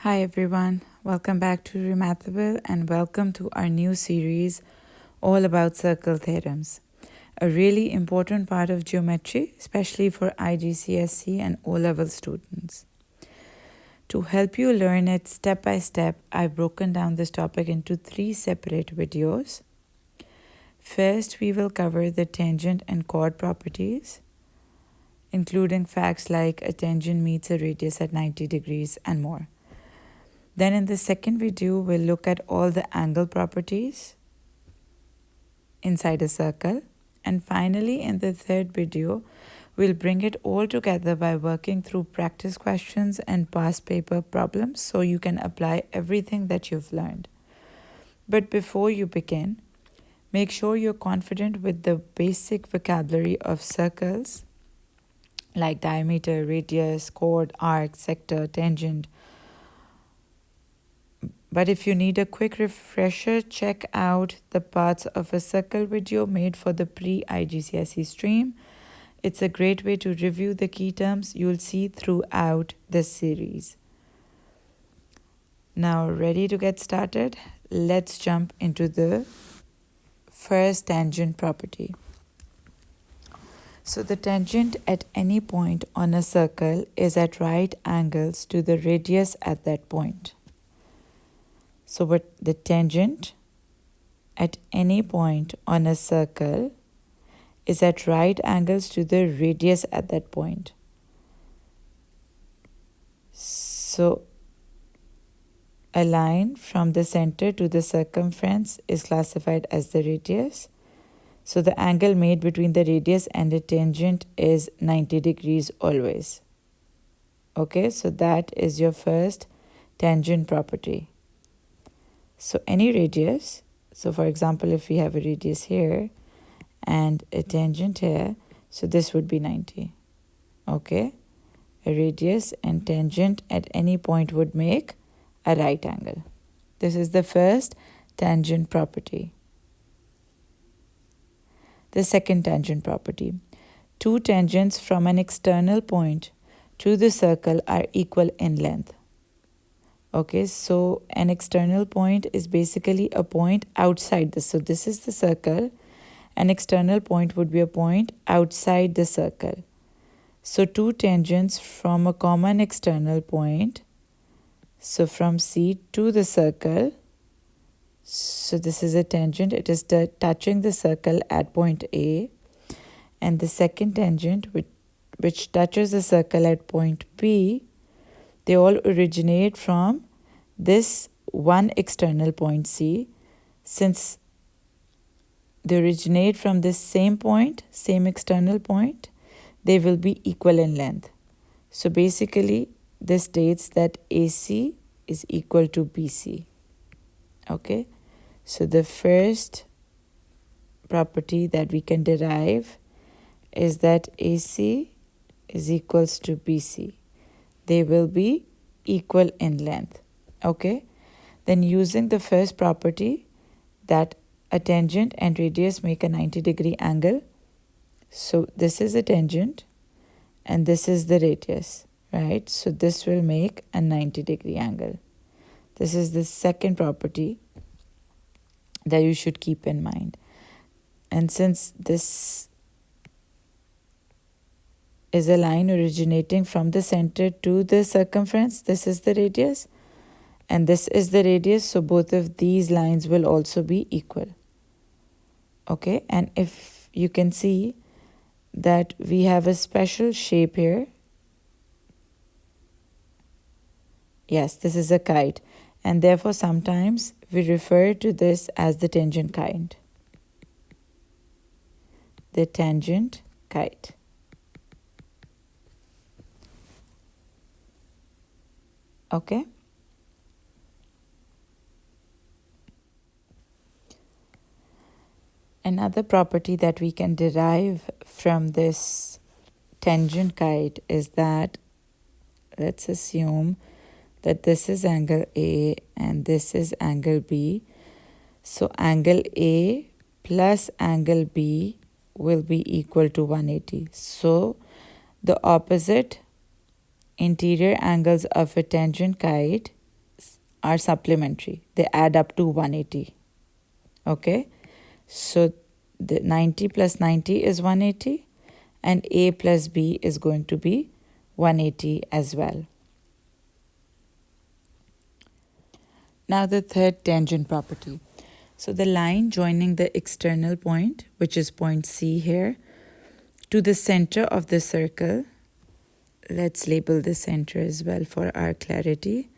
Hi everyone, welcome back to Remathable and welcome to our new series all about circle theorems, a really important part of geometry, especially for IGCSE and O-level students. To help you learn it step by step, I've broken down this topic into 3 separate videos. First, we will cover the tangent and chord properties, including facts like a tangent meets a radius at 90 degrees and more. Then in the second video, we'll look at all the angle properties inside a circle. And finally, in the third video, we'll bring it all together by working through practice questions and past paper problems so you can apply everything that you've learned. But before you begin, make sure you're confident with the basic vocabulary of circles like diameter, radius, chord, arc, sector, tangent. But if you need a quick refresher, check out the parts of a circle video made for the pre-IGCSE stream. It's a great way to review the key terms you'll see throughout this series. Now, ready to get started? Let's jump into the first tangent property. So the tangent at any point on a circle is at right angles to the radius at that point. So what the tangent at any point on a circle is at right angles to the radius at that point. So a line from the center to the circumference is classified as the radius. So the angle made between the radius and the tangent is 90 degrees always. Okay, so that is your first tangent property. So any radius, so for example, if we have a radius here and a tangent here, so this would be 90. Okay, a radius and tangent at any point would make a right angle. This is the first tangent property. The second tangent property. Two tangents from an external point to the circle are equal in length. Okay, so an external point is basically a point outside this. So this is the circle. An external point would be a point outside the circle. So two tangents from a common external point. So from C to the circle. So this is a tangent. It is touching the circle at point A. And the second tangent, which touches the circle at point B, they all originate from this one external point C. Since they originate from this same point, same external point, they will be equal in length. So basically, this states that AC is equal to BC. Okay, so the first property that we can derive is that AC is equals to BC. They will be equal in length. Okay, then using the first property that a tangent and radius make a 90-degree angle. So this is a tangent and this is the radius, right? So this will make a 90-degree angle. This is the second property that you should keep in mind. And since this is a line originating from the center to the circumference, this is the radius and this is the radius, so both of these lines will also be equal. Okay, and if you can see that we have a special shape here. Yes, this is a kite, and therefore sometimes we refer to this as the tangent kite. The tangent kite. Okay. Another property that we can derive from this tangent kite is that, let's assume that this is angle A and this is angle B. So angle A plus angle B will be equal to 180. So the opposite interior angles of a tangent kite are supplementary. They add up to 180. Okay, so the 90 plus 90 is 180, and A plus B is going to be 180 as well. Now the third tangent property. So the line joining the external point, which is point C here, to the center of the circle. Let's label the center as well for our clarity.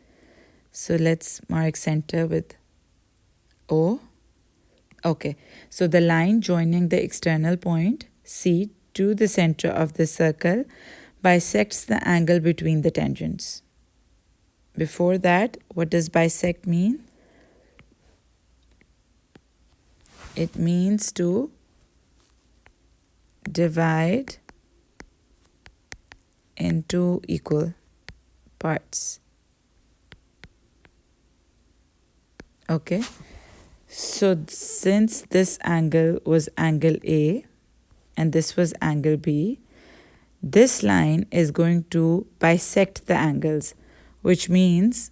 So let's mark center with O. Okay, so the line joining the external point C to the center of the circle bisects the angle between the tangents. Before that, what does bisect mean? It means to divide into equal parts. Okay, so since this angle was angle A and this was angle B, this line is going to bisect the angles, which means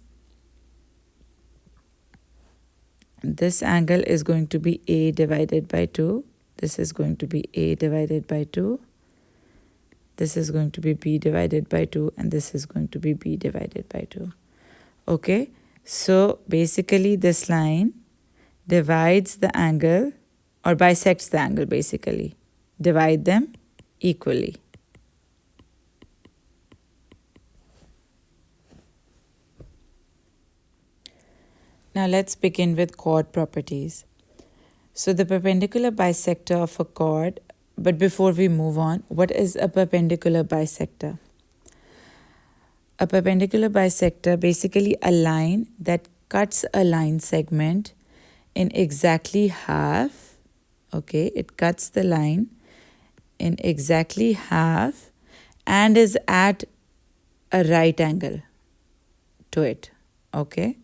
this angle is going to be A divided by 2. This is going to be A divided by 2. This is going to be B divided by 2. And this is going to be B divided by 2. Okay. So basically this line divides the angle or bisects the angle basically. Divide them equally. Now let's begin with chord properties. So the perpendicular bisector of a chord, but before we move on, what is a perpendicular bisector? A perpendicular bisector, basically a line that cuts a line segment in exactly half. Okay, it cuts the line in exactly half and is at a right angle to it. Okay.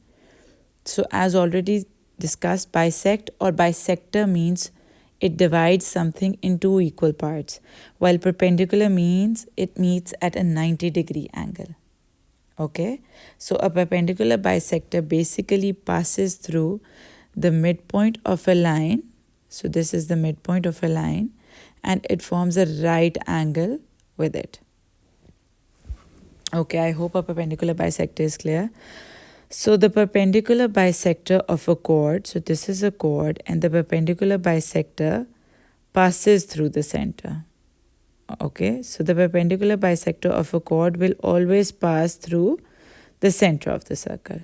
So as already discussed, bisect or bisector means it divides something in two equal parts, while perpendicular means it meets at a 90-degree angle. Okay, so a perpendicular bisector basically passes through the midpoint of a line. So this is the midpoint of a line and it forms a right angle with it. Okay, I hope a perpendicular bisector is clear. So the perpendicular bisector of a chord, so this is a chord and the perpendicular bisector passes through the center. Okay, so the perpendicular bisector of a chord will always pass through the center of the circle.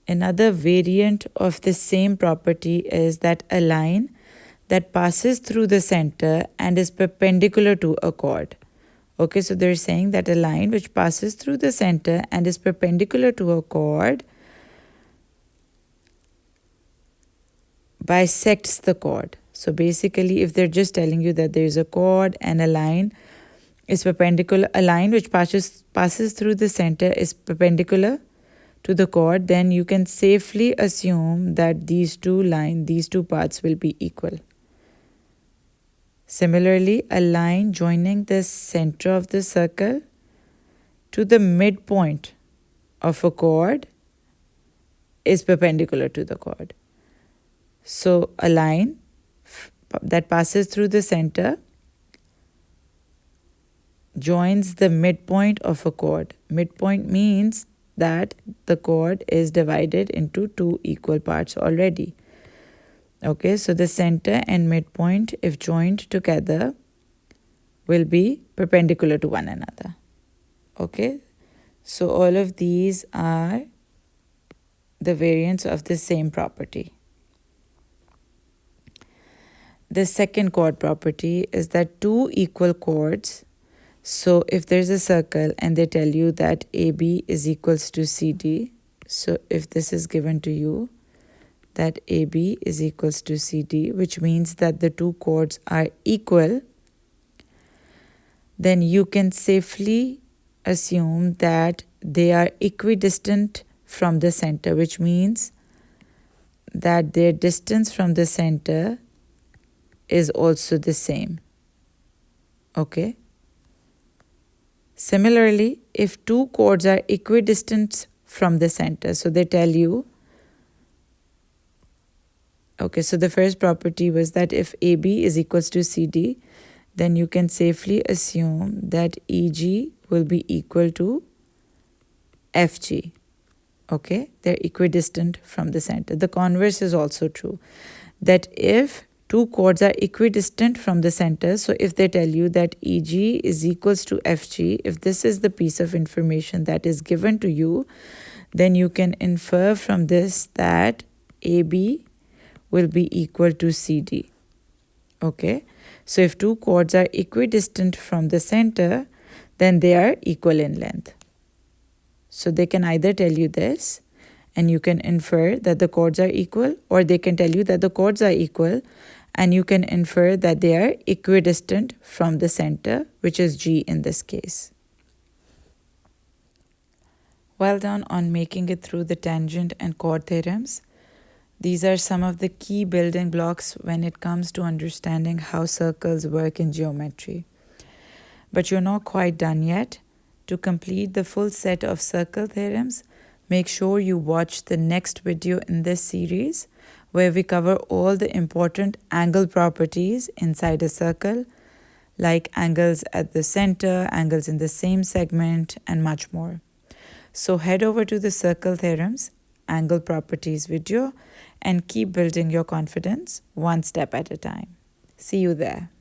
Another variant of the same property is that a line that passes through the center and is perpendicular to a chord. Okay, so they're saying that a line which passes through the center and is perpendicular to a chord bisects the chord. So basically, if they're just telling you that there's a chord and a line is perpendicular, a line which passes through the center is perpendicular to the chord, then you can safely assume that these two parts will be equal. Similarly, a line joining the center of the circle to the midpoint of a chord is perpendicular to the chord. So a line that passes through the center joins the midpoint of a chord. Midpoint means that the chord is divided into two equal parts already. Okay, so the center and midpoint, if joined together, will be perpendicular to one another. Okay, so all of these are the variants of the same property. The second chord property is that two equal chords. So if there's a circle and they tell you that AB is equals to CD, so if this is given to you, that AB is equals to CD, which means that the two chords are equal, then you can safely assume that they are equidistant from the center, which means that their distance from the center is also the same. Okay. Similarly, if two chords are equidistant from the center, so they tell you, okay, so the first property was that if AB is equals to CD, then you can safely assume that EG will be equal to FG. Okay, they're equidistant from the center. The converse is also true, that if two chords are equidistant from the center, so if they tell you that EG is equals to FG, if this is the piece of information that is given to you, then you can infer from this that AB will be equal to CD. Okay, so if two chords are equidistant from the center, then they are equal in length. So they can either tell you this, and you can infer that the chords are equal, or they can tell you that the chords are equal, and you can infer that they are equidistant from the center, which is G in this case. Well done on making it through the tangent and chord theorems. These are some of the key building blocks when it comes to understanding how circles work in geometry. But you're not quite done yet. To complete the full set of circle theorems, make sure you watch the next video in this series, where we cover all the important angle properties inside a circle, like angles at the center, angles in the same segment, and much more. So head over to the Circle Theorems angle properties video and keep building your confidence one step at a time. See you there.